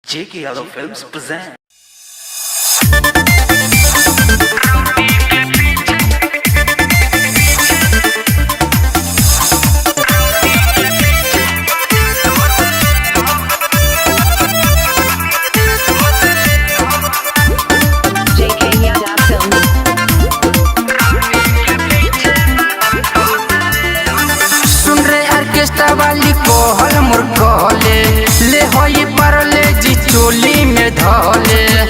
J.K. Yadav Films present. वाली कोहल मोर कहले ले होई परले जी चोली में धले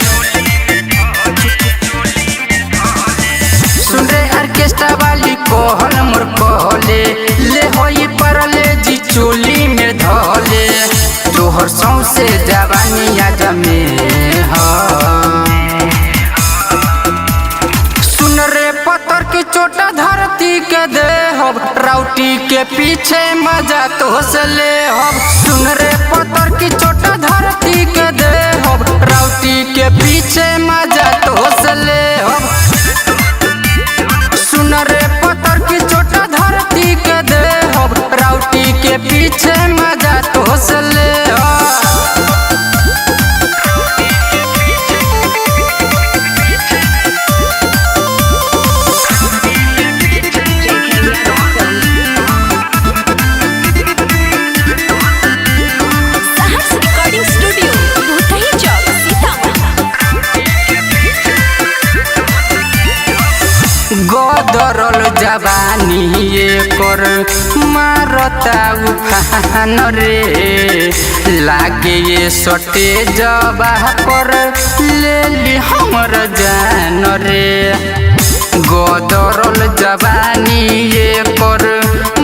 सुन रे ऑर्केस्ट्रा वाली कोहल मोर कहले ले होई परले जी चोली में धले तोहर सौंसे जवानी आज में सुन रे पत्थर की चोटा धरती के दे राउटी के पीछे मजा तो ले हब सुन रे पत्थर की चोटा धरती के दे हब राउटी के पीछे मजा तो ले हब सुन रे पत्थर की चोटा धरती के दे हब राउटी के पीछे मजा तो ले गदरल जवानी कर मारता उफान रे लागे ये सटे जबा पर ले ली हमर जान रे गदरल जवानी कर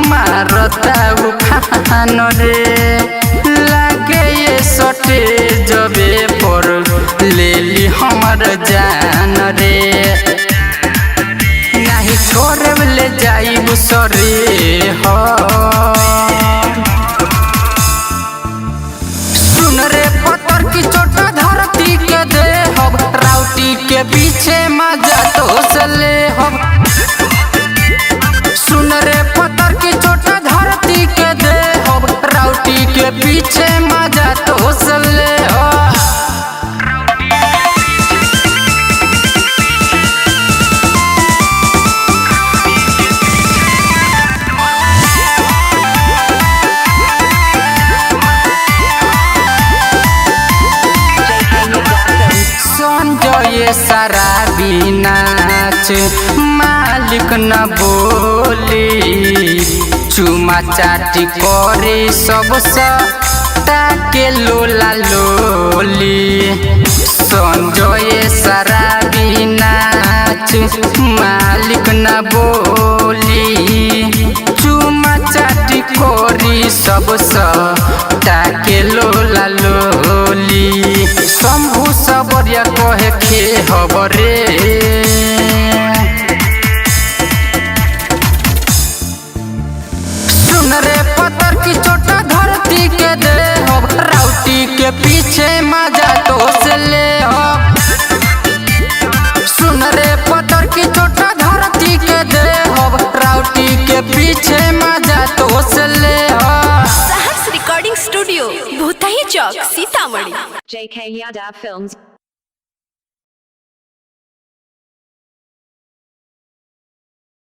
मारता उफान रे लागे ये सटे जबे पर ले ली हमर जान रे छोड़ ले जाइब सरे हो सुन रे पत्थर की चोटा धरती के दे हब राउटी के पीछे मजा तो ले हब सुन रे पत्थर की चोटा धरती के दे हब राउटी के पीछे मजा तो ले हो ये सारा नाच मालिक न बोली चुमा चाटी करे सब ताके लोला लोली संजय सारा नाच मालिक न बोली चुमा चाटी करे सब ताके लोला लोली शंभु सबरिया कहे खे हबरे सुन रे पत्थर की चोटा धरती के दे हब राउटी के पीछे मजा तो ले हब सुन रे पत्थर की चोटा धरती के दे हब राउटी के पीछे मजा तो ले हब सहर्ष रिकॉर्डिंग स्टूडियो भूतही चौक सीतामढ़ी J.K. Yadav Films